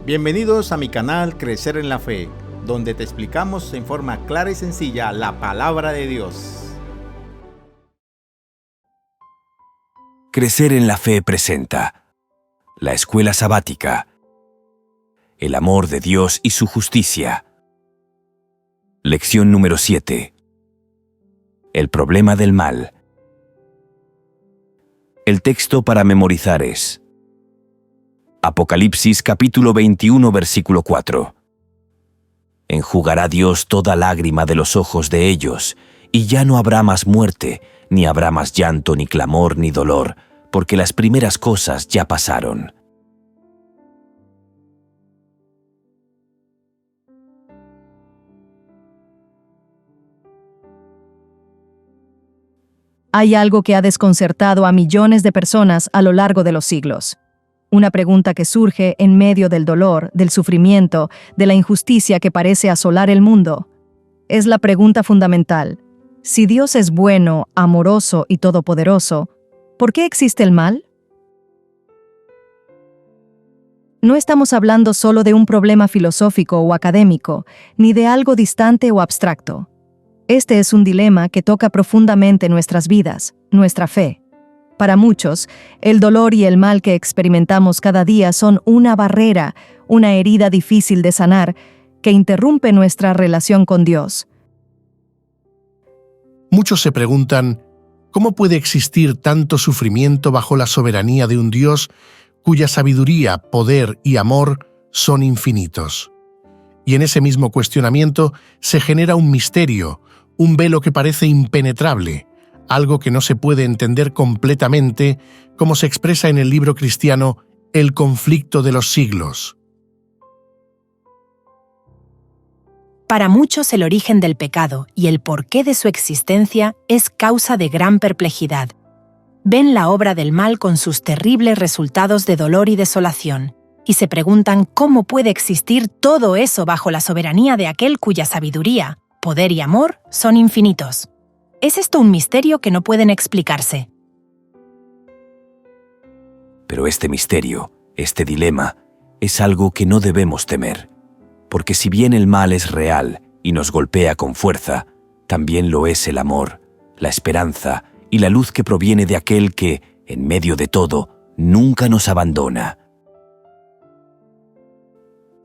Bienvenidos a mi canal Crecer en la Fe, donde te explicamos en forma clara y sencilla la palabra de Dios. Crecer en la Fe presenta la Escuela Sabática, el amor de Dios y su justicia. Lección número 7. El problema del mal. El texto para memorizar es Apocalipsis capítulo 21 versículo 4. Enjugará Dios toda lágrima de los ojos de ellos, y ya no habrá más muerte, ni habrá más llanto, ni clamor, ni dolor, porque las primeras cosas ya pasaron. Hay algo que ha desconcertado a millones de personas a lo largo de los siglos. Una pregunta que surge en medio del dolor, del sufrimiento, de la injusticia que parece asolar el mundo. Es la pregunta fundamental. Si Dios es bueno, amoroso y todopoderoso, ¿por qué existe el mal? No estamos hablando solo de un problema filosófico o académico, ni de algo distante o abstracto. Este es un dilema que toca profundamente nuestras vidas, nuestra fe. Para muchos, el dolor y el mal que experimentamos cada día son una barrera, una herida difícil de sanar, que interrumpe nuestra relación con Dios. Muchos se preguntan, ¿cómo puede existir tanto sufrimiento bajo la soberanía de un Dios cuya sabiduría, poder y amor son infinitos? Y en ese mismo cuestionamiento se genera un misterio, un velo que parece impenetrable, algo que no se puede entender completamente, como se expresa en el libro cristiano El conflicto de los siglos. Para muchos el origen del pecado y el porqué de su existencia es causa de gran perplejidad. Ven la obra del mal con sus terribles resultados de dolor y desolación, y se preguntan cómo puede existir todo eso bajo la soberanía de aquel cuya sabiduría, poder y amor son infinitos. ¿Es esto un misterio que no pueden explicarse? Pero este misterio, este dilema, es algo que no debemos temer, porque si bien el mal es real y nos golpea con fuerza, también lo es el amor, la esperanza y la luz que proviene de aquel que, en medio de todo, nunca nos abandona.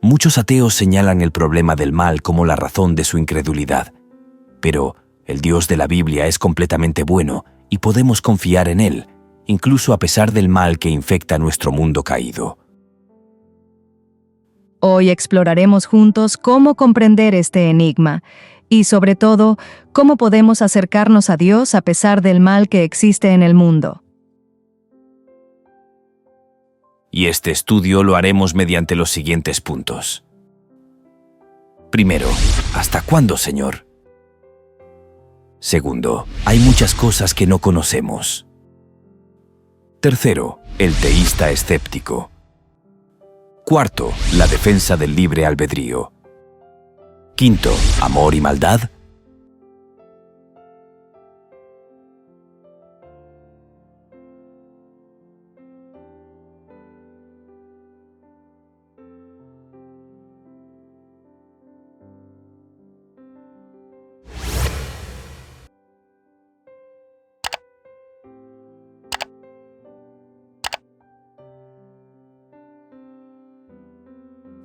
Muchos ateos señalan el problema del mal como la razón de su incredulidad, pero el Dios de la Biblia es completamente bueno y podemos confiar en Él, incluso a pesar del mal que infecta nuestro mundo caído. Hoy exploraremos juntos cómo comprender este enigma y, sobre todo, cómo podemos acercarnos a Dios a pesar del mal que existe en el mundo. Y este estudio lo haremos mediante los siguientes puntos. Primero, ¿hasta cuándo, Señor? Segundo, hay muchas cosas que no conocemos. Tercero, el teísta escéptico. Cuarto, la defensa del libre albedrío. Quinto, amor y maldad.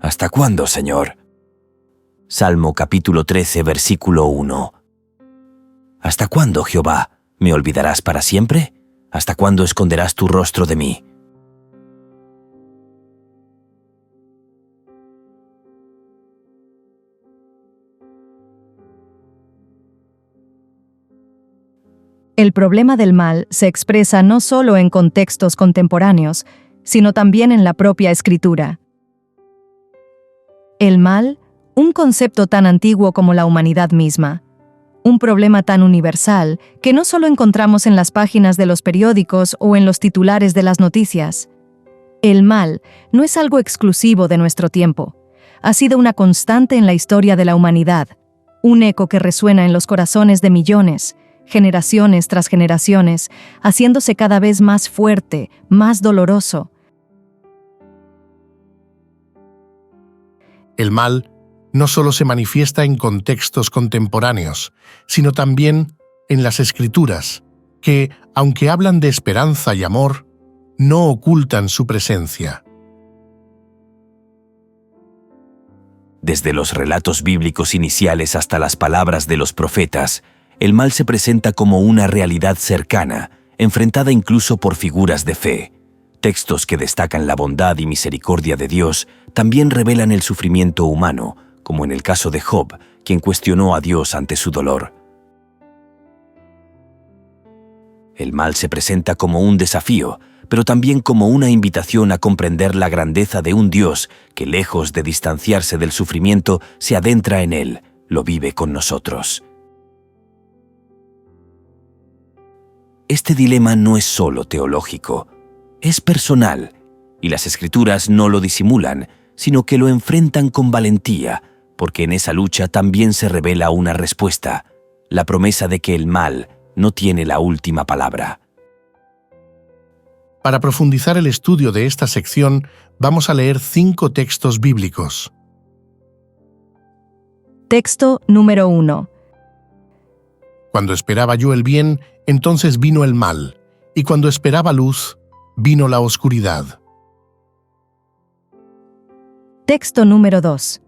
¿Hasta cuándo, Señor? Salmo capítulo 13, versículo 1. ¿Hasta cuándo, Jehová? ¿Me olvidarás para siempre? ¿Hasta cuándo esconderás tu rostro de mí? El problema del mal se expresa no solo en contextos contemporáneos, sino también en la propia Escritura. El mal, un concepto tan antiguo como la humanidad misma. Un problema tan universal que no solo encontramos en las páginas de los periódicos o en los titulares de las noticias. El mal no es algo exclusivo de nuestro tiempo. Ha sido una constante en la historia de la humanidad, un eco que resuena en los corazones de millones, generaciones tras generaciones, haciéndose cada vez más fuerte, más doloroso. El mal no solo se manifiesta en contextos contemporáneos, sino también en las Escrituras, que, aunque hablan de esperanza y amor, no ocultan su presencia. Desde los relatos bíblicos iniciales hasta las palabras de los profetas, el mal se presenta como una realidad cercana, enfrentada incluso por figuras de fe. Textos que destacan la bondad y misericordia de Dios también revelan el sufrimiento humano, como en el caso de Job, quien cuestionó a Dios ante su dolor. El mal se presenta como un desafío, pero también como una invitación a comprender la grandeza de un Dios que, lejos de distanciarse del sufrimiento, se adentra en él, lo vive con nosotros. Este dilema no es solo teológico, es personal, y las Escrituras no lo disimulan, sino que lo enfrentan con valentía, porque en esa lucha también se revela una respuesta, la promesa de que el mal no tiene la última palabra. Para profundizar el estudio de esta sección, vamos a leer 5 textos bíblicos. Texto número 1. Cuando esperaba yo el bien, entonces vino el mal, y cuando esperaba luz, vino la oscuridad. Texto número 2.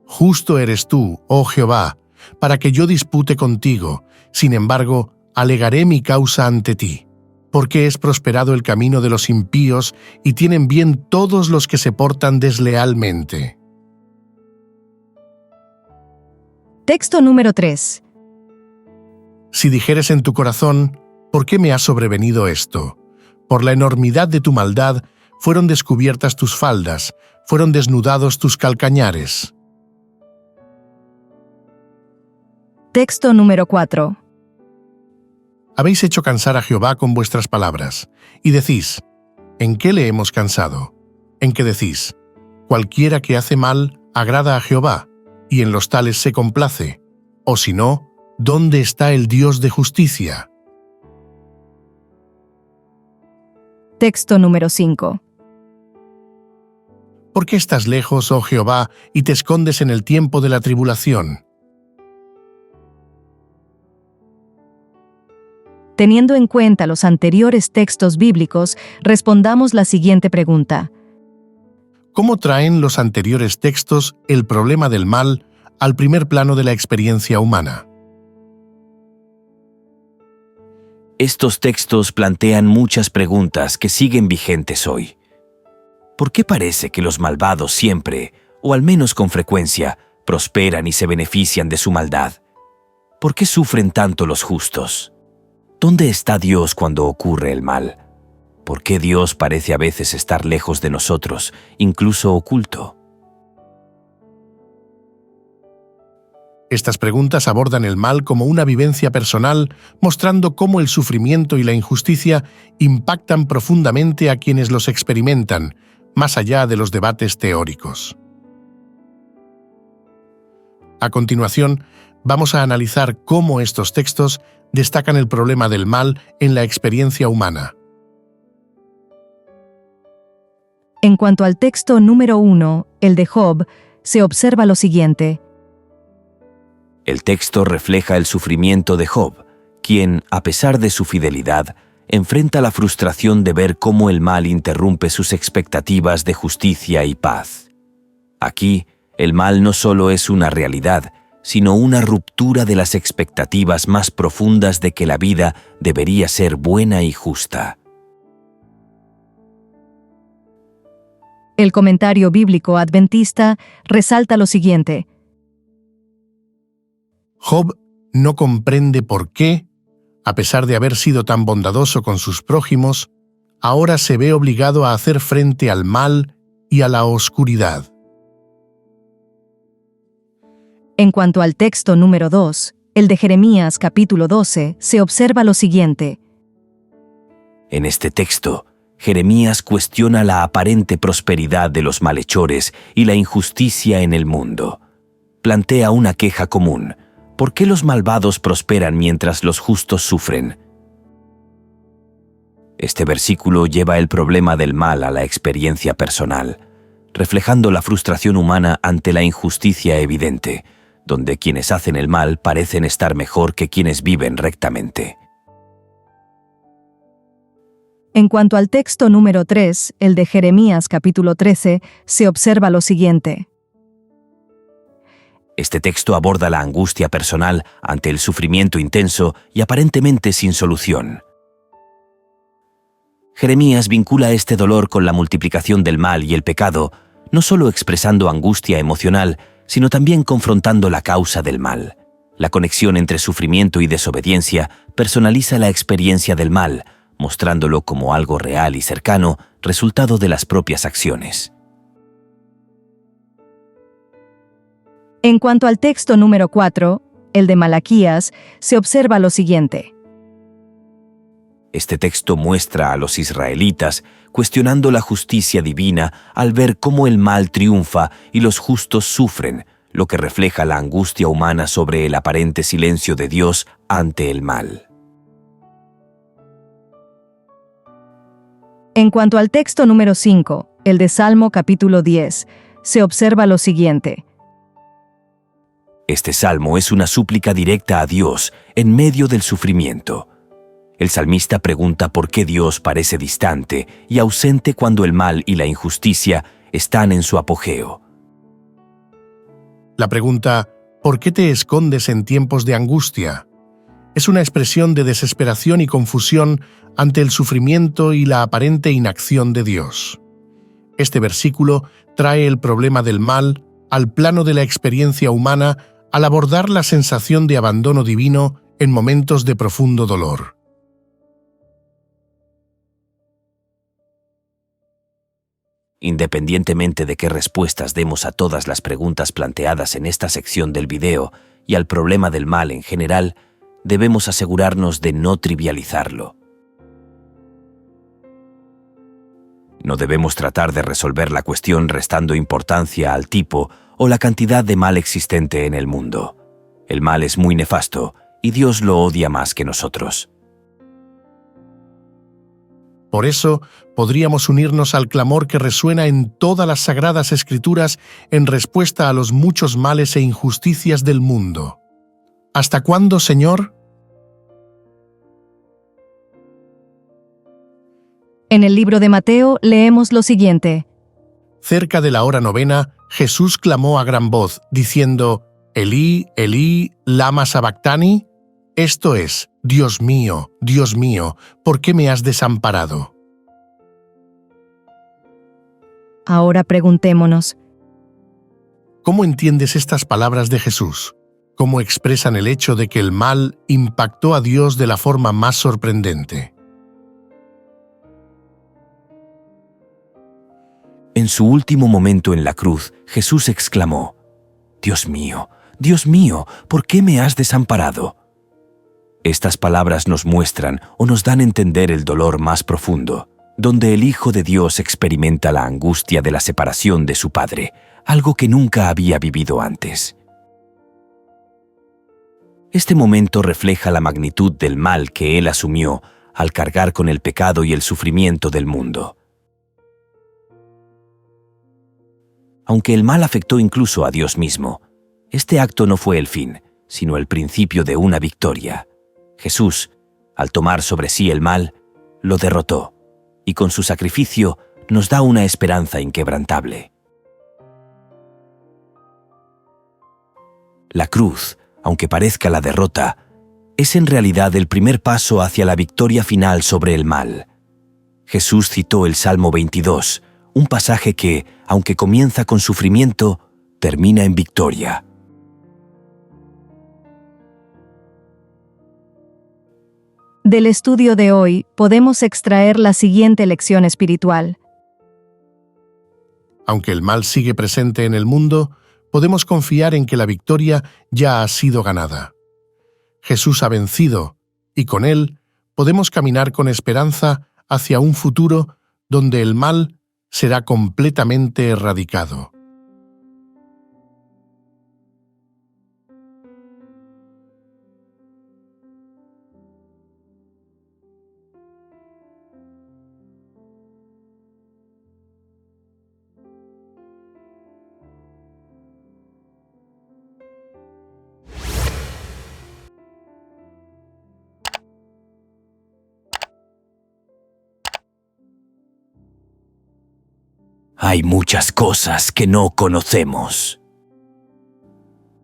Justo eres tú, oh Jehová, para que yo dispute contigo, sin embargo, alegaré mi causa ante ti. Porque es prosperado el camino de los impíos y tienen bien todos los que se portan deslealmente. Texto número 3. Si dijeres en tu corazón, ¿por qué me ha sobrevenido esto? Por la enormidad de tu maldad fueron descubiertas tus faldas, fueron desnudados tus calcañares. Texto número 4. Habéis hecho cansar a Jehová con vuestras palabras, y decís, ¿en qué le hemos cansado? En que decís, cualquiera que hace mal agrada a Jehová, y en los tales se complace, o si no, ¿dónde está el Dios de justicia? Texto número 5. ¿Por qué estás lejos, oh Jehová, y te escondes en el tiempo de la tribulación? Teniendo en cuenta los anteriores textos bíblicos, respondamos la siguiente pregunta. ¿Cómo traen los anteriores textos el problema del mal al primer plano de la experiencia humana? Estos textos plantean muchas preguntas que siguen vigentes hoy. ¿Por qué parece que los malvados siempre, o al menos con frecuencia, prosperan y se benefician de su maldad? ¿Por qué sufren tanto los justos? ¿Dónde está Dios cuando ocurre el mal? ¿Por qué Dios parece a veces estar lejos de nosotros, incluso oculto? Estas preguntas abordan el mal como una vivencia personal, mostrando cómo el sufrimiento y la injusticia impactan profundamente a quienes los experimentan, más allá de los debates teóricos. A continuación, vamos a analizar cómo estos textos destacan el problema del mal en la experiencia humana. En cuanto al texto número 1, el de Job, se observa lo siguiente. El texto refleja el sufrimiento de Job, quien, a pesar de su fidelidad, enfrenta la frustración de ver cómo el mal interrumpe sus expectativas de justicia y paz. Aquí, el mal no solo es una realidad, sino una ruptura de las expectativas más profundas de que la vida debería ser buena y justa. El comentario bíblico adventista resalta lo siguiente. Job no comprende por qué, a pesar de haber sido tan bondadoso con sus prójimos, ahora se ve obligado a hacer frente al mal y a la oscuridad. En cuanto al texto número 2, el de Jeremías capítulo 12, se observa lo siguiente. En este texto, Jeremías cuestiona la aparente prosperidad de los malhechores y la injusticia en el mundo. Plantea una queja común. ¿Por qué los malvados prosperan mientras los justos sufren? Este versículo lleva el problema del mal a la experiencia personal. reflejando la frustración humana ante la injusticia evidente, donde quienes hacen el mal parecen estar mejor que quienes viven rectamente. En cuanto al texto número 3, el de Jeremías capítulo 13, se observa lo siguiente. Este texto aborda la angustia personal ante el sufrimiento intenso y aparentemente sin solución. Jeremías vincula este dolor con la multiplicación del mal y el pecado, no solo expresando angustia emocional, sino también confrontando la causa del mal. La conexión entre sufrimiento y desobediencia personaliza la experiencia del mal, mostrándolo como algo real y cercano, resultado de las propias acciones. En cuanto al texto número 4, el de Malaquías, se observa lo siguiente. Este texto muestra a los israelitas cuestionando la justicia divina al ver cómo el mal triunfa y los justos sufren, lo que refleja la angustia humana sobre el aparente silencio de Dios ante el mal. En cuanto al texto número 5, el de Salmo capítulo 10, se observa lo siguiente. Este salmo es una súplica directa a Dios en medio del sufrimiento. El salmista pregunta por qué Dios parece distante y ausente cuando el mal y la injusticia están en su apogeo. La pregunta ¿por qué te escondes en tiempos de angustia? Es una expresión de desesperación y confusión ante el sufrimiento y la aparente inacción de Dios. Este versículo trae el problema del mal al plano de la experiencia humana al abordar la sensación de abandono divino en momentos de profundo dolor. Independientemente de qué respuestas demos a todas las preguntas planteadas en esta sección del video y al problema del mal en general, debemos asegurarnos de no trivializarlo. No debemos tratar de resolver la cuestión restando importancia al tipo o la cantidad de mal existente en el mundo. El mal es muy nefasto y Dios lo odia más que nosotros. Por eso, podríamos unirnos al clamor que resuena en todas las sagradas escrituras en respuesta a los muchos males e injusticias del mundo. ¿Hasta cuándo, Señor? En el libro de Mateo leemos lo siguiente. Cerca de la hora novena, Jesús clamó a gran voz, diciendo, Elí, Elí, lama sabactani, esto es, Dios mío, ¿por qué me has desamparado? Ahora preguntémonos, ¿Cómo entiendes estas palabras de Jesús? ¿Cómo expresan el hecho de que el mal impactó a Dios de la forma más sorprendente? En su último momento en la cruz, Jesús exclamó, Dios mío, ¿por qué me has desamparado? Estas palabras nos muestran o nos dan a entender el dolor más profundo, donde el Hijo de Dios experimenta la angustia de la separación de su Padre, algo que nunca había vivido antes. Este momento refleja la magnitud del mal que Él asumió al cargar con el pecado y el sufrimiento del mundo. Aunque el mal afectó incluso a Dios mismo, este acto no fue el fin, sino el principio de una victoria. Jesús, al tomar sobre sí el mal, lo derrotó, y con su sacrificio nos da una esperanza inquebrantable. La cruz, aunque parezca la derrota, es en realidad el primer paso hacia la victoria final sobre el mal. Jesús citó el Salmo 22, un pasaje que, aunque comienza con sufrimiento, termina en victoria. del estudio de hoy podemos extraer la siguiente lección espiritual. Aunque el mal sigue presente en el mundo, podemos confiar en que la victoria ya ha sido ganada. Jesús ha vencido, y con él podemos caminar con esperanza hacia un futuro donde el mal será completamente erradicado. Hay muchas cosas que no conocemos.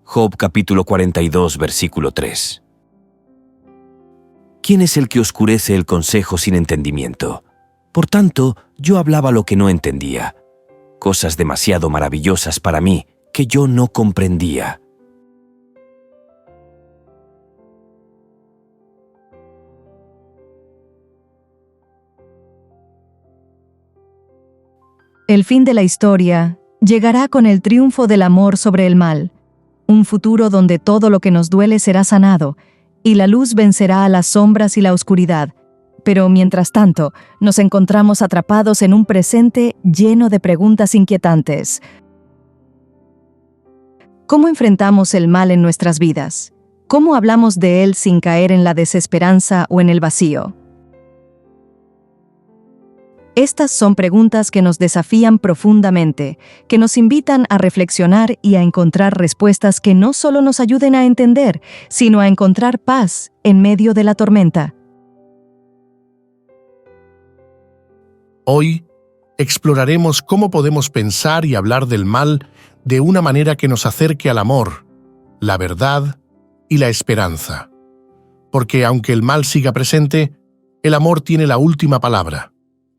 Job capítulo 42, versículo 3. ¿Quién es el que oscurece el consejo sin entendimiento? Por tanto, yo hablaba lo que no entendía, cosas demasiado maravillosas para mí que yo no comprendía. El fin de la historia llegará con el triunfo del amor sobre el mal, un futuro donde todo lo que nos duele será sanado, y la luz vencerá a las sombras y la oscuridad. Pero mientras tanto, nos encontramos atrapados en un presente lleno de preguntas inquietantes. ¿Cómo enfrentamos el mal en nuestras vidas? ¿Cómo hablamos de él sin caer en la desesperanza o en el vacío? Estas son preguntas que nos desafían profundamente, que nos invitan a reflexionar y a encontrar respuestas que no solo nos ayuden a entender, sino a encontrar paz en medio de la tormenta. Hoy exploraremos cómo podemos pensar y hablar del mal de una manera que nos acerque al amor, la verdad y la esperanza. Porque aunque el mal siga presente, el amor tiene la última palabra.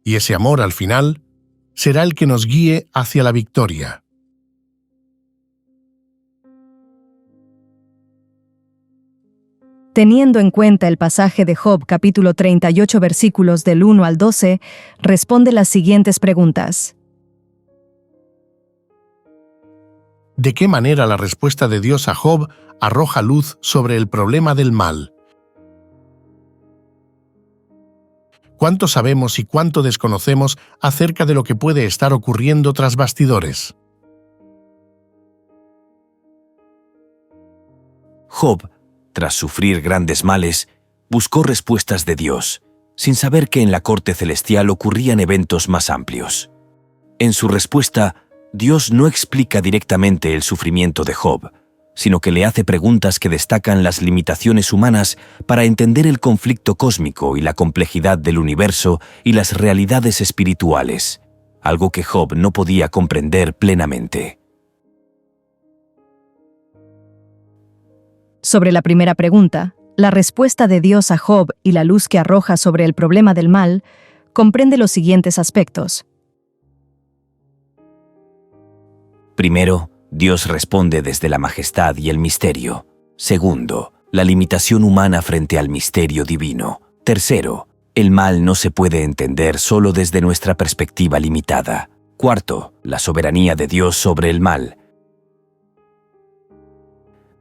Y ese amor, al final, será el que nos guíe hacia la victoria. Teniendo en cuenta el pasaje de Job capítulo 38 versículos del 1 al 12, responde las siguientes preguntas. ¿De qué manera la respuesta de Dios a Job arroja luz sobre el problema del mal? ¿Cuánto sabemos y cuánto desconocemos acerca de lo que puede estar ocurriendo tras bastidores? Job, tras sufrir grandes males, buscó respuestas de Dios, sin saber que en la corte celestial ocurrían eventos más amplios. En su respuesta, Dios no explica directamente el sufrimiento de Job, sino que le hace preguntas que destacan las limitaciones humanas para entender el conflicto cósmico y la complejidad del universo y las realidades espirituales, algo que Job no podía comprender plenamente. Sobre la primera pregunta, la respuesta de Dios a Job y la luz que arroja sobre el problema del mal comprende los siguientes aspectos. Primero, Dios responde desde la majestad y el misterio. Segundo, la limitación humana frente al misterio divino. Tercero, el mal no se puede entender solo desde nuestra perspectiva limitada. Cuarto, la soberanía de Dios sobre el mal.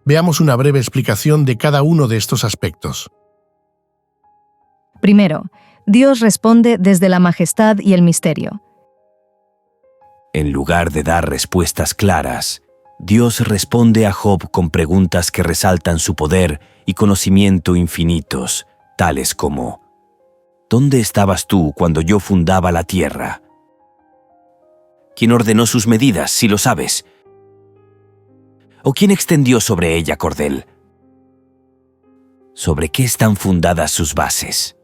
Veamos una breve explicación de cada uno de estos aspectos. Primero, Dios responde desde la majestad y el misterio. En lugar de dar respuestas claras, Dios responde a Job con preguntas que resaltan su poder y conocimiento infinitos, tales como: ¿dónde estabas tú cuando yo fundaba la tierra? ¿Quién ordenó sus medidas, si lo sabes? ¿O quién extendió sobre ella cordel? ¿Sobre qué están fundadas sus bases?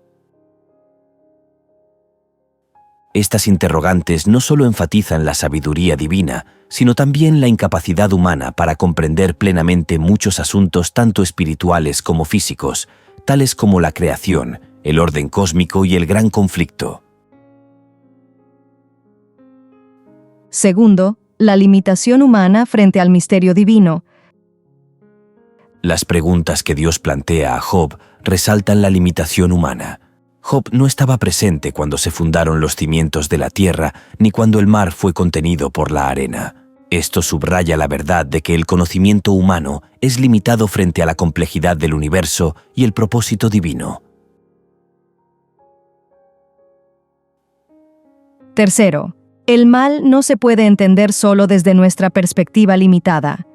Estas interrogantes no solo enfatizan la sabiduría divina, sino también la incapacidad humana para comprender plenamente muchos asuntos tanto espirituales como físicos, tales como la creación, el orden cósmico y el gran conflicto. Segundo, la limitación humana frente al misterio divino. Las preguntas que Dios plantea a Job resaltan la limitación humana. Job no estaba presente cuando se fundaron los cimientos de la tierra ni cuando el mar fue contenido por la arena. Esto subraya la verdad de que el conocimiento humano es limitado frente a la complejidad del universo y el propósito divino. Tercero, el mal no se puede entender solo desde nuestra perspectiva limitada.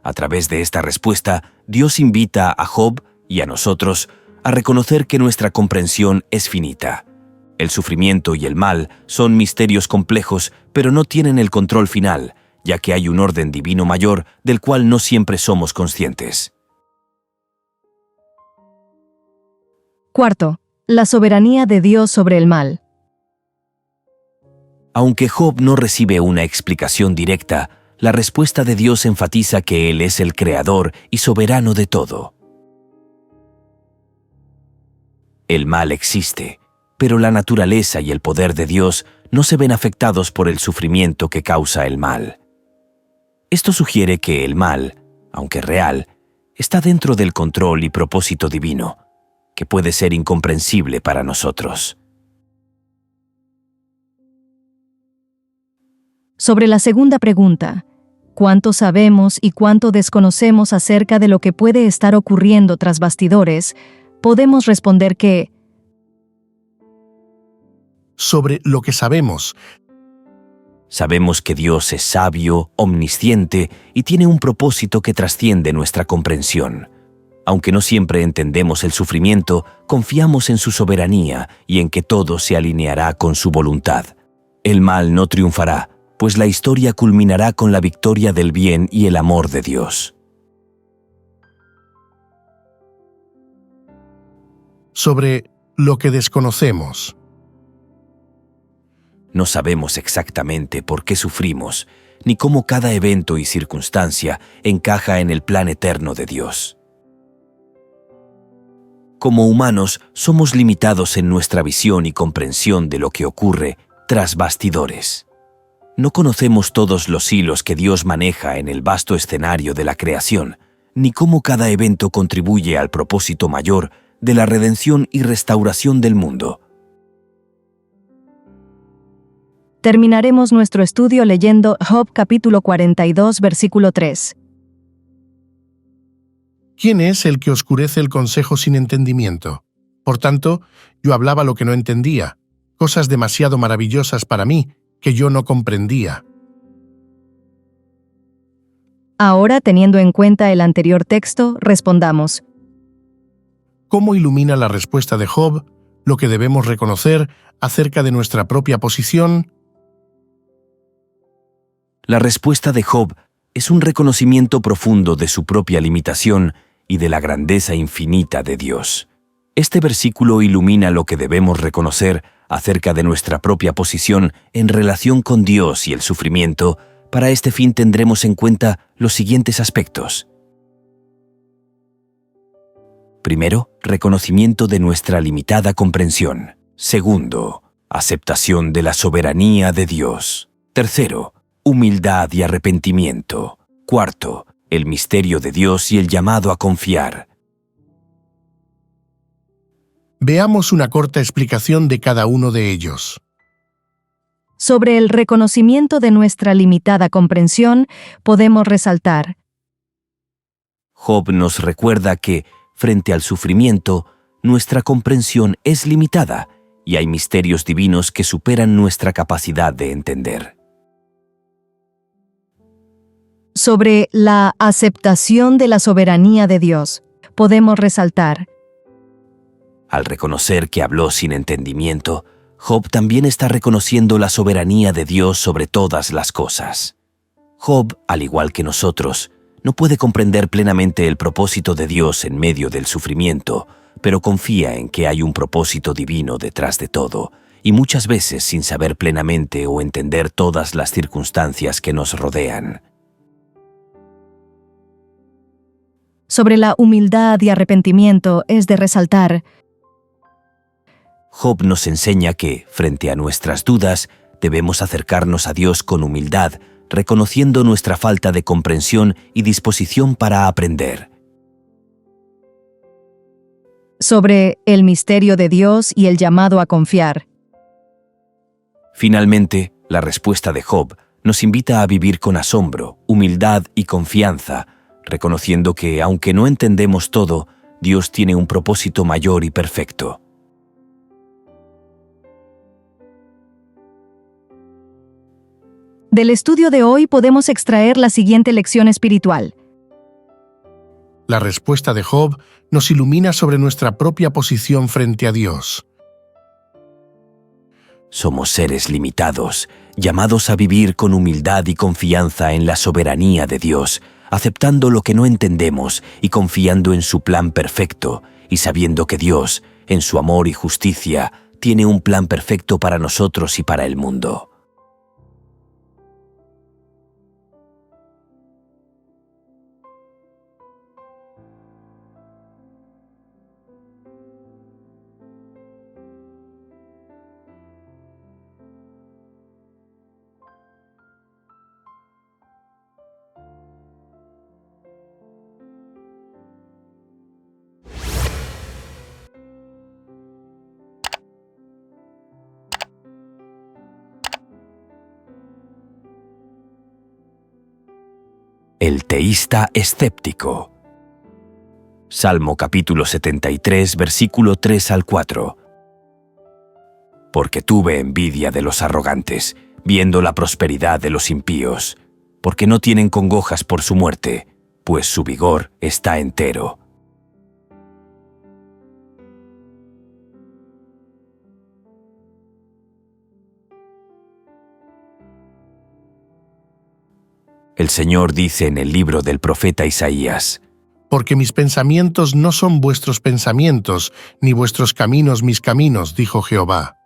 A través de esta respuesta, Dios invita a Job y a nosotros a reconocer que nuestra comprensión es finita. El sufrimiento y el mal son misterios complejos, pero no tienen el control final, ya que hay un orden divino mayor del cual no siempre somos conscientes. Cuarto, la soberanía de Dios sobre el mal. Aunque Job no recibe una explicación directa, la respuesta de Dios enfatiza que Él es el creador y soberano de todo. El mal existe, pero la naturaleza y el poder de Dios no se ven afectados por el sufrimiento que causa el mal. Esto sugiere que el mal, aunque real, está dentro del control y propósito divino, que puede ser incomprensible para nosotros. Sobre la segunda pregunta, ¿cuánto sabemos y cuánto desconocemos acerca de lo que puede estar ocurriendo tras bastidores? Podemos responder que, sobre lo que sabemos, sabemos que Dios es sabio, omnisciente y tiene un propósito que trasciende nuestra comprensión. Aunque no siempre entendemos el sufrimiento, confiamos en su soberanía y en que todo se alineará con su voluntad. El mal no triunfará, pues la historia culminará con la victoria del bien y el amor de Dios. sobre lo que desconocemos. No sabemos exactamente por qué sufrimos, ni cómo cada evento y circunstancia encaja en el plan eterno de Dios. Como humanos, somos limitados en nuestra visión y comprensión de lo que ocurre tras bastidores. No conocemos todos los hilos que Dios maneja en el vasto escenario de la creación, ni cómo cada evento contribuye al propósito mayor de la redención y restauración del mundo. terminaremos nuestro estudio leyendo Job capítulo 42, versículo 3. ¿Quién es el que oscurece el consejo sin entendimiento? Por tanto, yo hablaba lo que no entendía, cosas demasiado maravillosas para mí que yo no comprendía. Ahora, teniendo en cuenta el anterior texto, respondamos. ¿Cómo ilumina la respuesta de Job lo que debemos reconocer acerca de nuestra propia posición? La respuesta de Job es un reconocimiento profundo de su propia limitación y de la grandeza infinita de Dios. Este versículo ilumina lo que debemos reconocer acerca de nuestra propia posición en relación con Dios y el sufrimiento. Para este fin tendremos en cuenta los siguientes aspectos. Primero, reconocimiento de nuestra limitada comprensión. Segundo, aceptación de la soberanía de Dios. Tercero, humildad y arrepentimiento. Cuarto, el misterio de Dios y el llamado a confiar. Veamos una corta explicación de cada uno de ellos. Sobre el reconocimiento de nuestra limitada comprensión, podemos resaltar. Job nos recuerda que, frente al sufrimiento, nuestra comprensión es limitada y hay misterios divinos que superan nuestra capacidad de entender. Sobre la aceptación de la soberanía de Dios, podemos resaltar. Al reconocer que habló sin entendimiento, Job también está reconociendo la soberanía de Dios sobre todas las cosas. Job, al igual que nosotros, no puede comprender plenamente el propósito de Dios en medio del sufrimiento, pero confía en que hay un propósito divino detrás de todo, y muchas veces sin saber plenamente o entender todas las circunstancias que nos rodean. Sobre la humildad y arrepentimiento es de resaltar. Job nos enseña que, frente a nuestras dudas, debemos acercarnos a Dios con humildad, reconociendo nuestra falta de comprensión y disposición para aprender. Sobre el misterio de Dios y el llamado a confiar. Finalmente, la respuesta de Job nos invita a vivir con asombro, humildad y confianza, reconociendo que, aunque no entendemos todo, Dios tiene un propósito mayor y perfecto. Del estudio de hoy podemos extraer la siguiente lección espiritual. La respuesta de Job nos ilumina sobre nuestra propia posición frente a Dios. Somos seres limitados, llamados a vivir con humildad y confianza en la soberanía de Dios, aceptando lo que no entendemos y confiando en su plan perfecto, y sabiendo que Dios, en su amor y justicia, tiene un plan perfecto para nosotros y para el mundo. El teísta escéptico. Salmo capítulo 73, versículo 3 al 4. Porque tuve envidia de los arrogantes, viendo la prosperidad de los impíos, porque no tienen congojas por su muerte, pues su vigor está entero. El Señor dice en el libro del profeta Isaías: Porque mis pensamientos no son vuestros pensamientos, ni vuestros caminos mis caminos, dijo Jehová.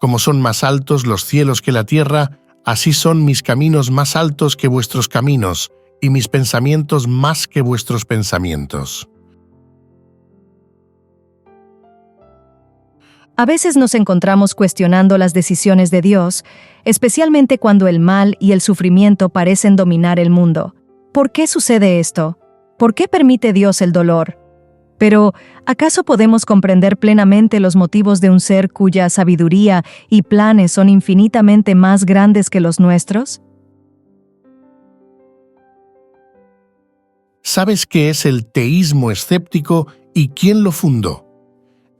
Como son más altos los cielos que la tierra, así son mis caminos más altos que vuestros caminos, y mis pensamientos más que vuestros pensamientos. A veces nos encontramos cuestionando las decisiones de Dios, especialmente cuando el mal y el sufrimiento parecen dominar el mundo. ¿Por qué sucede esto? ¿Por qué permite Dios el dolor? Pero, ¿acaso podemos comprender plenamente los motivos de un ser cuya sabiduría y planes son infinitamente más grandes que los nuestros? ¿Sabes qué es el teísmo escéptico y quién lo fundó?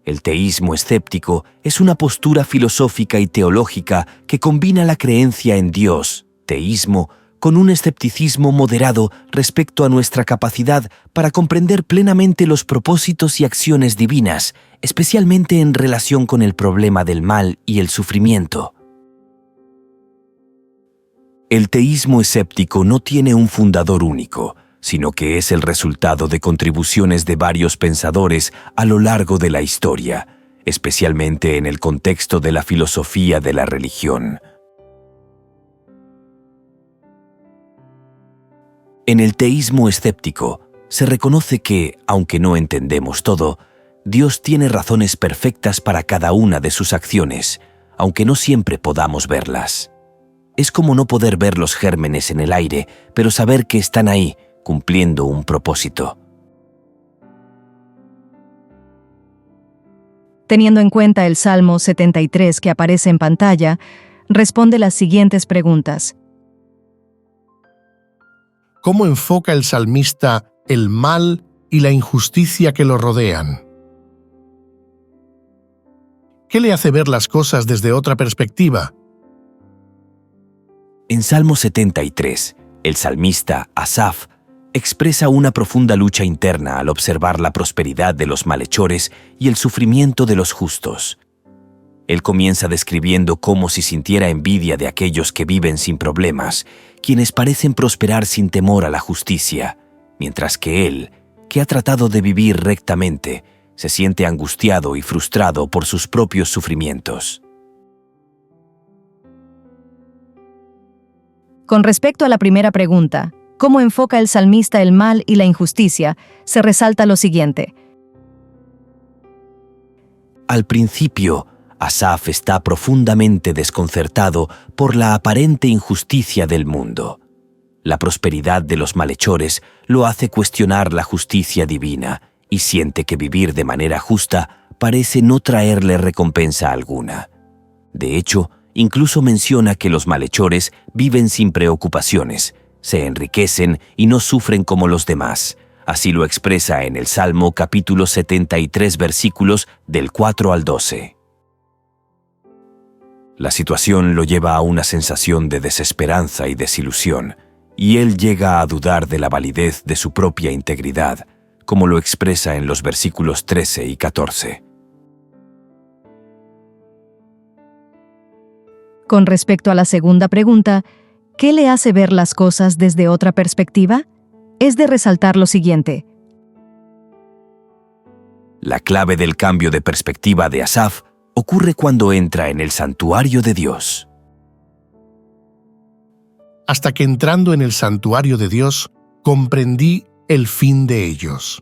El teísmo escéptico es una postura filosófica y teológica que combina la creencia en Dios, teísmo, con un escepticismo moderado respecto a nuestra capacidad para comprender plenamente los propósitos y acciones divinas, especialmente en relación con el problema del mal y el sufrimiento. El teísmo escéptico no tiene un fundador único, sino que es el resultado de contribuciones de varios pensadores a lo largo de la historia, especialmente en el contexto de la filosofía de la religión. En el teísmo escéptico se reconoce que, aunque no entendemos todo, Dios tiene razones perfectas para cada una de sus acciones, aunque no siempre podamos verlas. Es como no poder ver los gérmenes en el aire, pero saber que están ahí, cumpliendo un propósito. Teniendo en cuenta el Salmo 73 que aparece en pantalla, responde las siguientes preguntas. ¿Cómo enfoca el salmista el mal y la injusticia que lo rodean? ¿Qué le hace ver las cosas desde otra perspectiva? En Salmo 73, el salmista Asaf expresa una profunda lucha interna al observar la prosperidad de los malhechores y el sufrimiento de los justos. Él comienza describiendo cómo si sintiera envidia de aquellos que viven sin problemas, quienes parecen prosperar sin temor a la justicia, mientras que él, que ha tratado de vivir rectamente, se siente angustiado y frustrado por sus propios sufrimientos. Con respecto a la primera pregunta, ¿cómo enfoca el salmista el mal y la injusticia?, se resalta lo siguiente. Al principio, Asaf está profundamente desconcertado por la aparente injusticia del mundo. La prosperidad de los malhechores lo hace cuestionar la justicia divina y siente que vivir de manera justa parece no traerle recompensa alguna. De hecho, incluso menciona que los malhechores viven sin preocupaciones, se enriquecen y no sufren como los demás. Así lo expresa en el Salmo capítulo 73 versículos del 4 al 12. La situación lo lleva a una sensación de desesperanza y desilusión, y él llega a dudar de la validez de su propia integridad, como lo expresa en los versículos 13 y 14. Con respecto a la segunda pregunta, ¿qué le hace ver las cosas desde otra perspectiva? Es de resaltar lo siguiente. La clave del cambio de perspectiva de Asaf ocurre cuando entra en el santuario de Dios. Hasta que entrando en el santuario de Dios, comprendí el fin de ellos.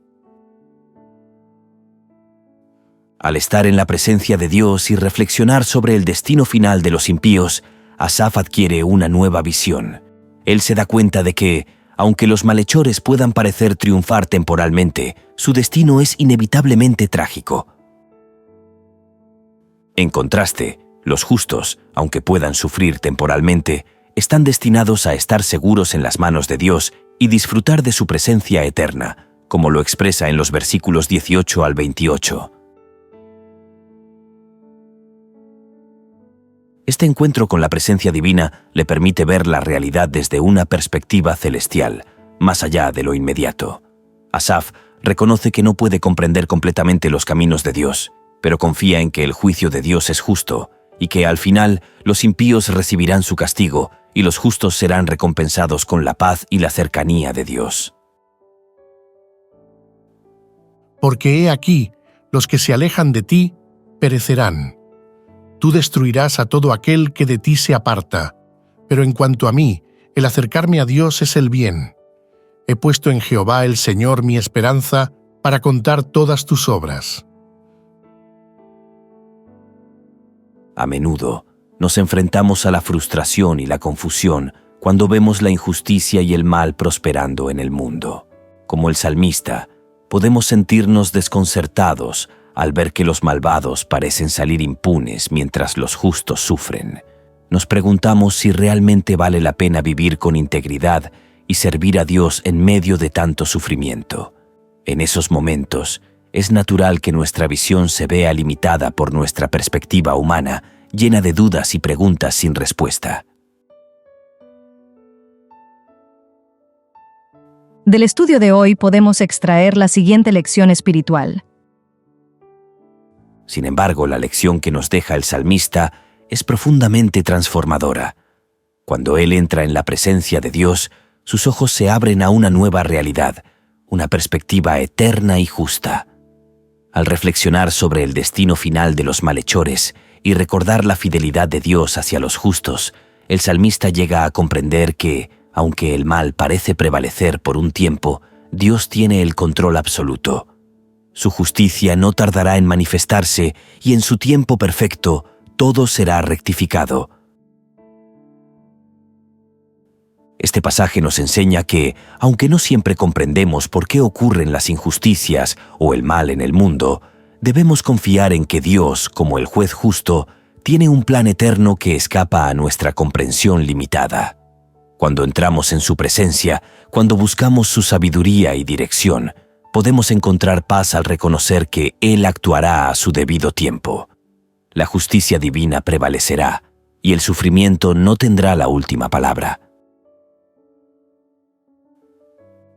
Al estar en la presencia de Dios y reflexionar sobre el destino final de los impíos, Asaf adquiere una nueva visión. Él se da cuenta de que, aunque los malhechores puedan parecer triunfar temporalmente, su destino es inevitablemente trágico. En contraste, los justos, aunque puedan sufrir temporalmente, están destinados a estar seguros en las manos de Dios y disfrutar de su presencia eterna, como lo expresa en los versículos 18 al 28. Este encuentro con la presencia divina le permite ver la realidad desde una perspectiva celestial, más allá de lo inmediato. Asaf reconoce que no puede comprender completamente los caminos de Dios, pero confía en que el juicio de Dios es justo y que al final los impíos recibirán su castigo y los justos serán recompensados con la paz y la cercanía de Dios. Porque he aquí, los que se alejan de ti perecerán. Tú destruirás a todo aquel que de ti se aparta. Pero en cuanto a mí, el acercarme a Dios es el bien. He puesto en Jehová el Señor mi esperanza para contar todas tus obras. A menudo nos enfrentamos a la frustración y la confusión cuando vemos la injusticia y el mal prosperando en el mundo. Como el salmista, podemos sentirnos desconcertados al ver que los malvados parecen salir impunes mientras los justos sufren. Nos preguntamos si realmente vale la pena vivir con integridad y servir a Dios en medio de tanto sufrimiento. En esos momentos, es natural que nuestra visión se vea limitada por nuestra perspectiva humana, llena de dudas y preguntas sin respuesta. Del estudio de hoy podemos extraer la siguiente lección espiritual. Sin embargo, la lección que nos deja el salmista es profundamente transformadora. Cuando él entra en la presencia de Dios, sus ojos se abren a una nueva realidad, una perspectiva eterna y justa. Al reflexionar sobre el destino final de los malhechores y recordar la fidelidad de Dios hacia los justos, el salmista llega a comprender que, aunque el mal parece prevalecer por un tiempo, Dios tiene el control absoluto. Su justicia no tardará en manifestarse y en su tiempo perfecto todo será rectificado. Este pasaje nos enseña que, aunque no siempre comprendemos por qué ocurren las injusticias o el mal en el mundo, debemos confiar en que Dios, como el juez justo, tiene un plan eterno que escapa a nuestra comprensión limitada. Cuando entramos en su presencia, cuando buscamos su sabiduría y dirección, podemos encontrar paz al reconocer que Él actuará a su debido tiempo. La justicia divina prevalecerá y el sufrimiento no tendrá la última palabra.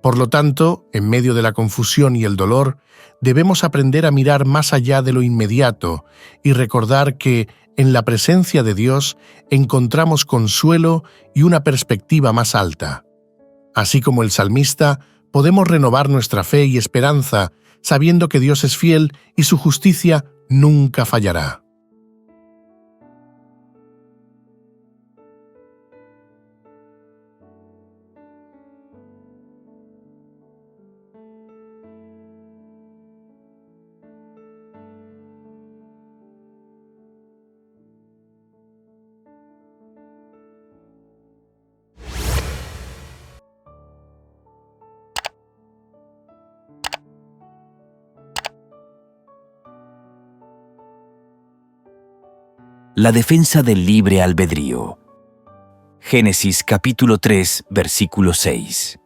Por lo tanto, en medio de la confusión y el dolor, debemos aprender a mirar más allá de lo inmediato y recordar que, en la presencia de Dios, encontramos consuelo y una perspectiva más alta. Así como el salmista, podemos renovar nuestra fe y esperanza, sabiendo que Dios es fiel y su justicia nunca fallará. La defensa del libre albedrío. Génesis capítulo 3, versículo 6.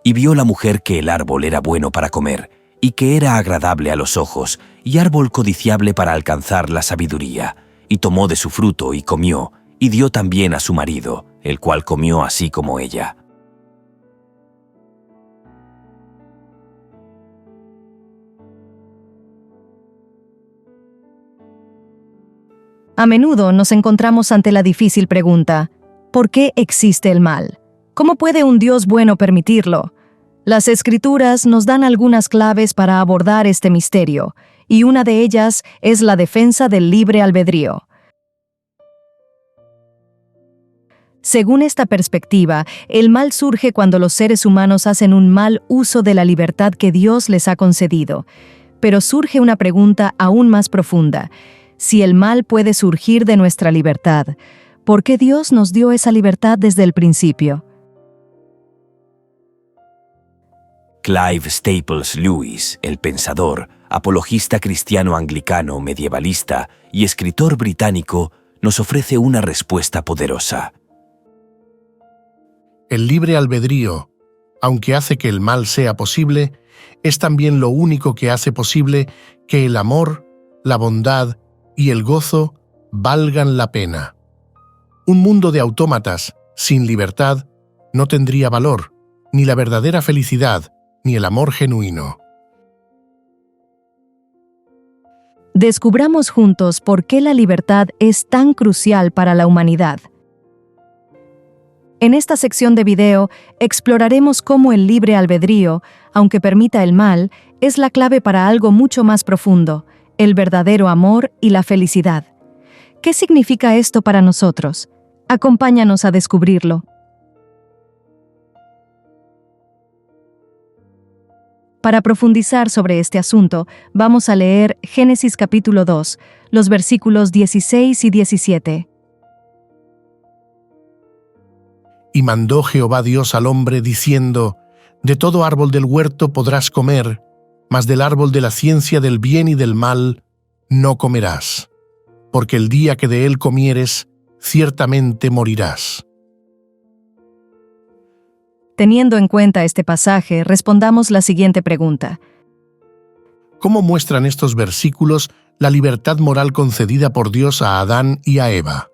Y vio la mujer que el árbol era bueno para comer, y que era agradable a los ojos, y árbol codiciable para alcanzar la sabiduría, y tomó de su fruto y comió, y dio también a su marido, el cual comió así como ella. A menudo nos encontramos ante la difícil pregunta: ¿por qué existe el mal? ¿Cómo puede un Dios bueno permitirlo? Las Escrituras nos dan algunas claves para abordar este misterio, y una de ellas es la defensa del libre albedrío. Según esta perspectiva, el mal surge cuando los seres humanos hacen un mal uso de la libertad que Dios les ha concedido. Pero surge una pregunta aún más profunda: si el mal puede surgir de nuestra libertad, ¿por qué Dios nos dio esa libertad desde el principio? Clive Staples Lewis, el pensador, apologista cristiano anglicano medievalista y escritor británico, nos ofrece una respuesta poderosa. El libre albedrío, aunque hace que el mal sea posible, es también lo único que hace posible que el amor, la bondad y el gozo valgan la pena. Un mundo de autómatas, sin libertad, no tendría valor, ni la verdadera felicidad, ni el amor genuino. Descubramos juntos por qué la libertad es tan crucial para la humanidad. En esta sección de video exploraremos cómo el libre albedrío, aunque permita el mal, es la clave para algo mucho más profundo, el verdadero amor y la felicidad. ¿Qué significa esto para nosotros? Acompáñanos a descubrirlo. Para profundizar sobre este asunto, vamos a leer Génesis capítulo 2, los versículos 16 y 17. Y mandó Jehová Dios al hombre, diciendo: De todo árbol del huerto podrás comer, mas del árbol de la ciencia del bien y del mal no comerás, porque el día que de él comieres, ciertamente morirás. Teniendo en cuenta este pasaje, respondamos la siguiente pregunta. ¿Cómo muestran estos versículos la libertad moral concedida por Dios a Adán y a Eva?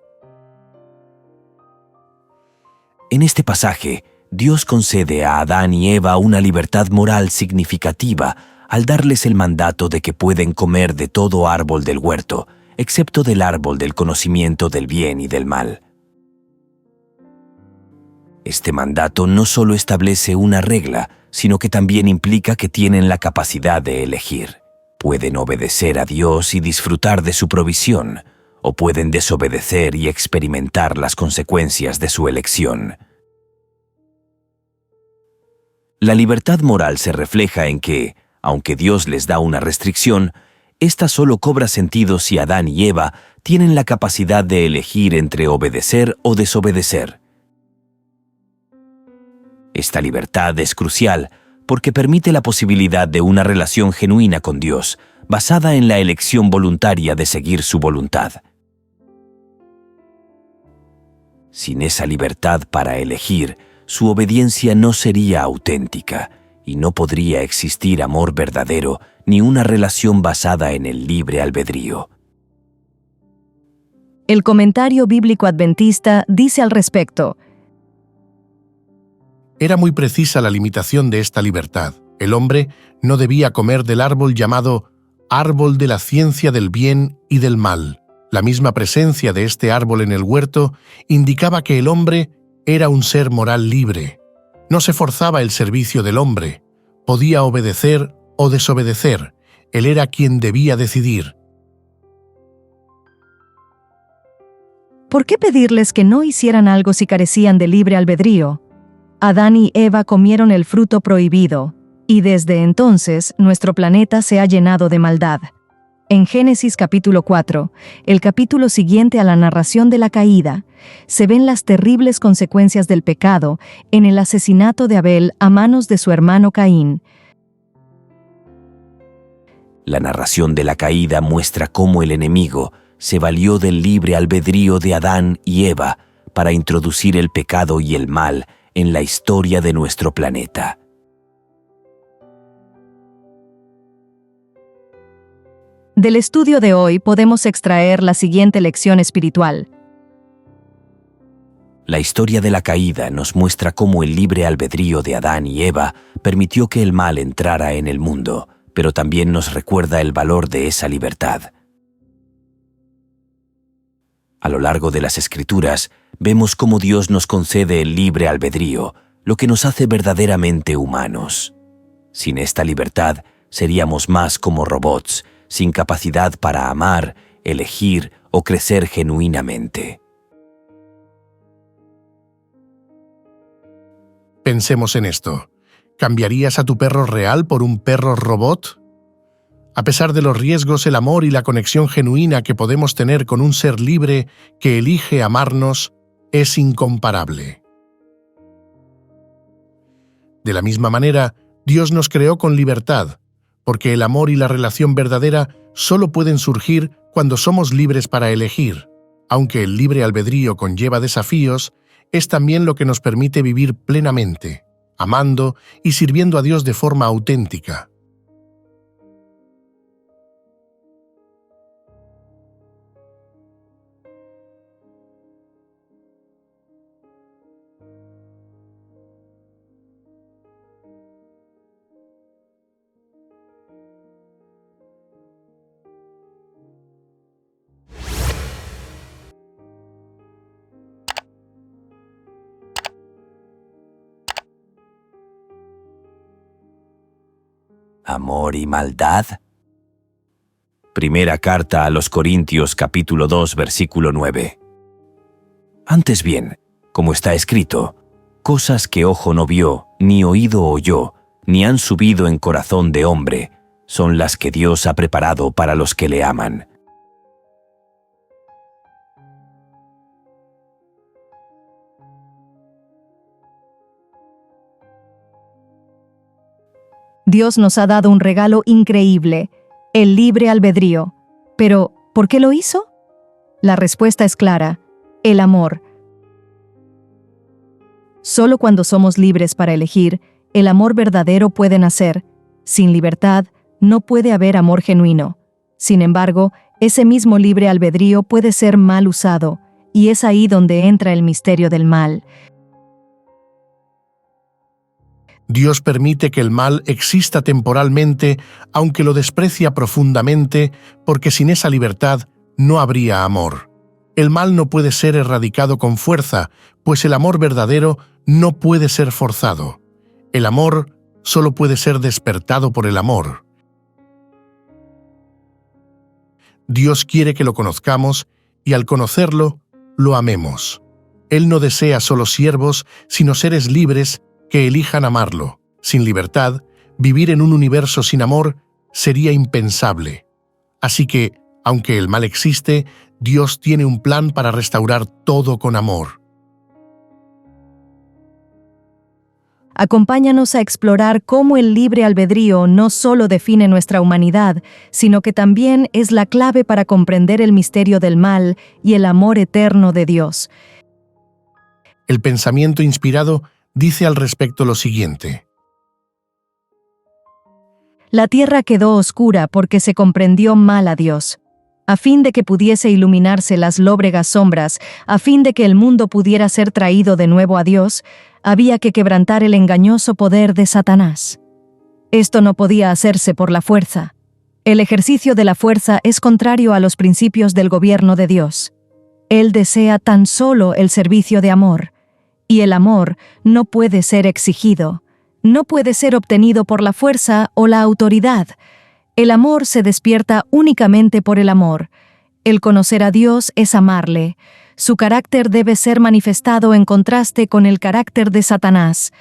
En este pasaje, Dios concede a Adán y Eva una libertad moral significativa al darles el mandato de que pueden comer de todo árbol del huerto, excepto del árbol del conocimiento del bien y del mal. Este mandato no solo establece una regla, sino que también implica que tienen la capacidad de elegir. Pueden obedecer a Dios y disfrutar de su provisión, o pueden desobedecer y experimentar las consecuencias de su elección. La libertad moral se refleja en que, aunque Dios les da una restricción, esta solo cobra sentido si Adán y Eva tienen la capacidad de elegir entre obedecer o desobedecer. Esta libertad es crucial porque permite la posibilidad de una relación genuina con Dios, basada en la elección voluntaria de seguir su voluntad. Sin esa libertad para elegir, su obediencia no sería auténtica y no podría existir amor verdadero ni una relación basada en el libre albedrío. El comentario bíblico adventista dice al respecto: Era muy precisa la limitación de esta libertad. El hombre no debía comer del árbol llamado árbol de la ciencia del bien y del mal. La misma presencia de este árbol en el huerto indicaba que el hombre era un ser moral libre. No se forzaba el servicio del hombre. Podía obedecer o desobedecer. Él era quien debía decidir. ¿Por qué pedirles que no hicieran algo si carecían de libre albedrío? Adán y Eva comieron el fruto prohibido, y desde entonces nuestro planeta se ha llenado de maldad. En Génesis capítulo 4, el capítulo siguiente a la narración de la caída, se ven las terribles consecuencias del pecado en el asesinato de Abel a manos de su hermano Caín. La narración de la caída muestra cómo el enemigo se valió del libre albedrío de Adán y Eva para introducir el pecado y el mal en la historia de nuestro planeta. Del estudio de hoy podemos extraer la siguiente lección espiritual. La historia de la caída nos muestra cómo el libre albedrío de Adán y Eva permitió que el mal entrara en el mundo, pero también nos recuerda el valor de esa libertad. A lo largo de las Escrituras, vemos cómo Dios nos concede el libre albedrío, lo que nos hace verdaderamente humanos. Sin esta libertad, seríamos más como robots, sin capacidad para amar, elegir o crecer genuinamente. Pensemos en esto. ¿Cambiarías a tu perro real por un perro robot? A pesar de los riesgos, el amor y la conexión genuina que podemos tener con un ser libre que elige amarnos es incomparable. De la misma manera, Dios nos creó con libertad, porque el amor y la relación verdadera solo pueden surgir cuando somos libres para elegir. Aunque el libre albedrío conlleva desafíos, es también lo que nos permite vivir plenamente, amando y sirviendo a Dios de forma auténtica. ¿Amor y maldad? Primera carta a los Corintios capítulo 2 versículo 9. Antes bien, como está escrito, cosas que ojo no vio, ni oído oyó, ni han subido en corazón de hombre, son las que Dios ha preparado para los que le aman. Dios nos ha dado un regalo increíble, el libre albedrío. Pero, ¿por qué lo hizo? La respuesta es clara: el amor. Solo cuando somos libres para elegir, el amor verdadero puede nacer. Sin libertad, no puede haber amor genuino. Sin embargo, ese mismo libre albedrío puede ser mal usado, y es ahí donde entra el misterio del mal. Dios permite que el mal exista temporalmente, aunque lo desprecia profundamente, porque sin esa libertad no habría amor. El mal no puede ser erradicado con fuerza, pues el amor verdadero no puede ser forzado. El amor solo puede ser despertado por el amor. Dios quiere que lo conozcamos y al conocerlo, lo amemos. Él no desea solo siervos, sino seres libres que elijan amarlo. Sin libertad, vivir en un universo sin amor sería impensable. Así que, aunque el mal existe, Dios tiene un plan para restaurar todo con amor. Acompáñanos a explorar cómo el libre albedrío no solo define nuestra humanidad, sino que también es la clave para comprender el misterio del mal y el amor eterno de Dios. El pensamiento inspirado dice al respecto lo siguiente: La tierra quedó oscura porque se comprendió mal a Dios. A fin de que pudiese iluminarse las lóbregas sombras, a fin de que el mundo pudiera ser traído de nuevo a Dios, había que quebrantar el engañoso poder de Satanás. Esto no podía hacerse por la fuerza. El ejercicio de la fuerza es contrario a los principios del gobierno de Dios. Él desea tan solo el servicio de amor. Y el amor no puede ser exigido, no puede ser obtenido por la fuerza o la autoridad. El amor se despierta únicamente por el amor. El conocer a Dios es amarle. Su carácter debe ser manifestado en contraste con el carácter de Satanás.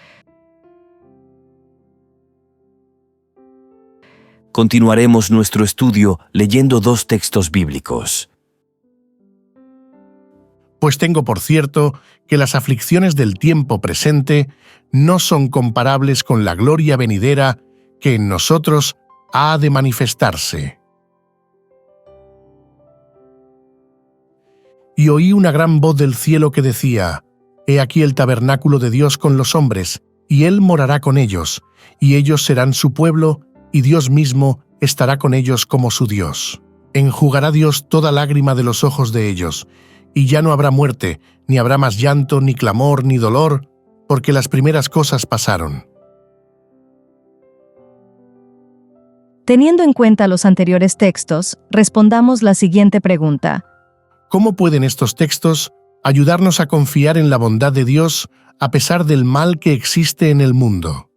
Continuaremos nuestro estudio leyendo 2 textos bíblicos. Pues tengo por cierto que las aflicciones del tiempo presente no son comparables con la gloria venidera que en nosotros ha de manifestarse. Y oí una gran voz del cielo que decía: He aquí el tabernáculo de Dios con los hombres, y Él morará con ellos, y ellos serán su pueblo, y Dios mismo estará con ellos como su Dios. Enjugará Dios toda lágrima de los ojos de ellos, y ya no habrá muerte, ni habrá más llanto, ni clamor, ni dolor, porque las primeras cosas pasaron. Teniendo en cuenta los anteriores textos, respondamos la siguiente pregunta. ¿Cómo pueden estos textos ayudarnos a confiar en la bondad de Dios a pesar del mal que existe en el mundo?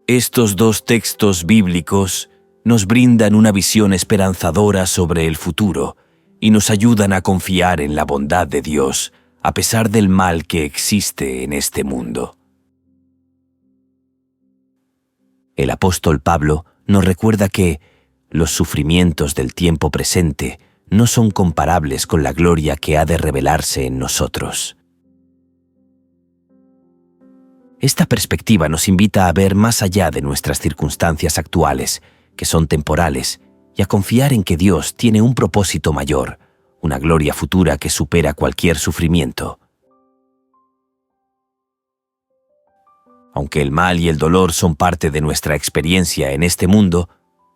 Estos 2 textos bíblicos nos brindan una visión esperanzadora sobre el futuro y nos ayudan a confiar en la bondad de Dios a pesar del mal que existe en este mundo. El apóstol Pablo nos recuerda que los sufrimientos del tiempo presente no son comparables con la gloria que ha de revelarse en nosotros. Esta perspectiva nos invita a ver más allá de nuestras circunstancias actuales, que son temporales, y a confiar en que Dios tiene un propósito mayor, una gloria futura que supera cualquier sufrimiento. Aunque el mal y el dolor son parte de nuestra experiencia en este mundo,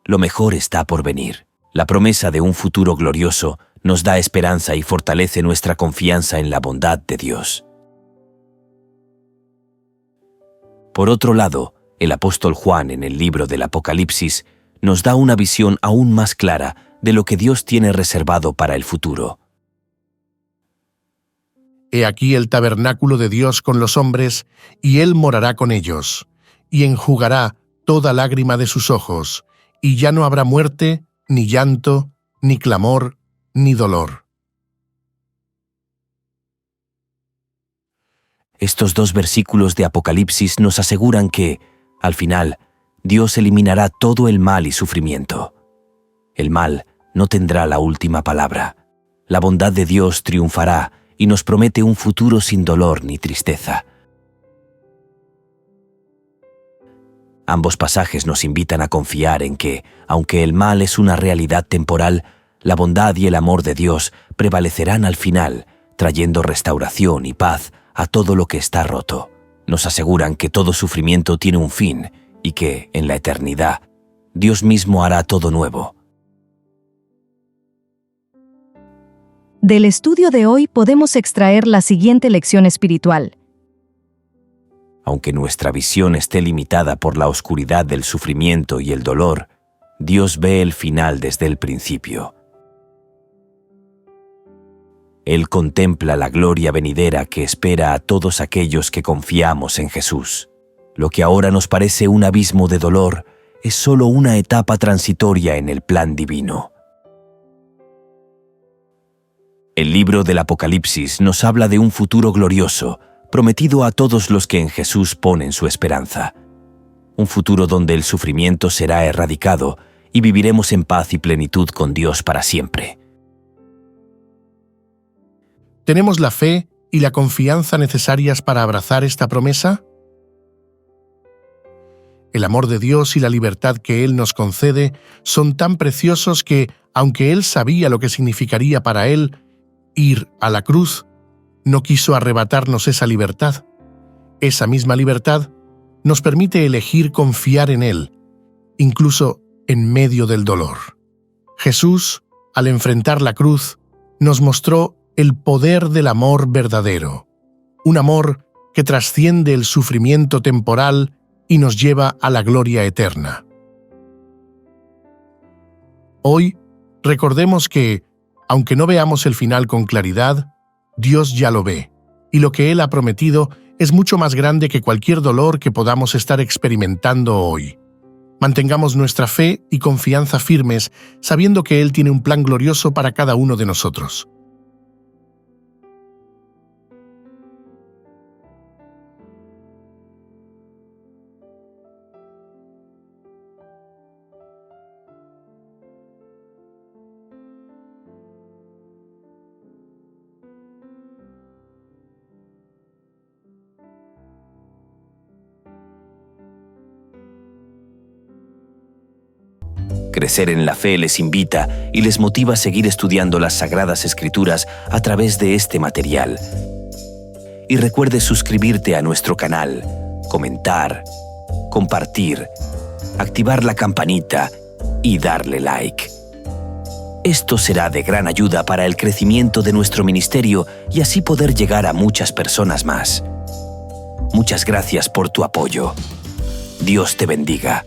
lo mejor está por venir. La promesa de un futuro glorioso nos da esperanza y fortalece nuestra confianza en la bondad de Dios. Por otro lado, el apóstol Juan en el libro del Apocalipsis nos da una visión aún más clara de lo que Dios tiene reservado para el futuro. He aquí el tabernáculo de Dios con los hombres, y Él morará con ellos, y enjugará toda lágrima de sus ojos, y ya no habrá muerte, ni llanto, ni clamor, ni dolor. Estos 2 versículos de Apocalipsis nos aseguran que, al final, Dios eliminará todo el mal y sufrimiento. El mal no tendrá la última palabra. La bondad de Dios triunfará y nos promete un futuro sin dolor ni tristeza. Ambos pasajes nos invitan a confiar en que, aunque el mal es una realidad temporal, la bondad y el amor de Dios prevalecerán al final, trayendo restauración y paz a todo lo que está roto. Nos aseguran que todo sufrimiento tiene un fin y que, en la eternidad, Dios mismo hará todo nuevo. Del estudio de hoy podemos extraer la siguiente lección espiritual. Aunque nuestra visión esté limitada por la oscuridad del sufrimiento y el dolor, Dios ve el final desde el principio. Él contempla la gloria venidera que espera a todos aquellos que confiamos en Jesús. Lo que ahora nos parece un abismo de dolor es solo una etapa transitoria en el plan divino. El libro del Apocalipsis nos habla de un futuro glorioso, prometido a todos los que en Jesús ponen su esperanza. Un futuro donde el sufrimiento será erradicado y viviremos en paz y plenitud con Dios para siempre. ¿Tenemos la fe y la confianza necesarias para abrazar esta promesa? El amor de Dios y la libertad que Él nos concede son tan preciosos que, aunque Él sabía lo que significaría para Él ir a la cruz, no quiso arrebatarnos esa libertad. Esa misma libertad nos permite elegir confiar en Él, incluso en medio del dolor. Jesús, al enfrentar la cruz, nos mostró el poder del amor verdadero, un amor que trasciende el sufrimiento temporal y nos lleva a la gloria eterna. Hoy, recordemos que, aunque no veamos el final con claridad, Dios ya lo ve, y lo que Él ha prometido es mucho más grande que cualquier dolor que podamos estar experimentando hoy. Mantengamos nuestra fe y confianza firmes, sabiendo que Él tiene un plan glorioso para cada uno de nosotros. Crecer en la fe les invita y les motiva a seguir estudiando las Sagradas Escrituras a través de este material. Y recuerde suscribirte a nuestro canal, comentar, compartir, activar la campanita y darle like. Esto será de gran ayuda para el crecimiento de nuestro ministerio y así poder llegar a muchas personas más. Muchas gracias por tu apoyo. Dios te bendiga.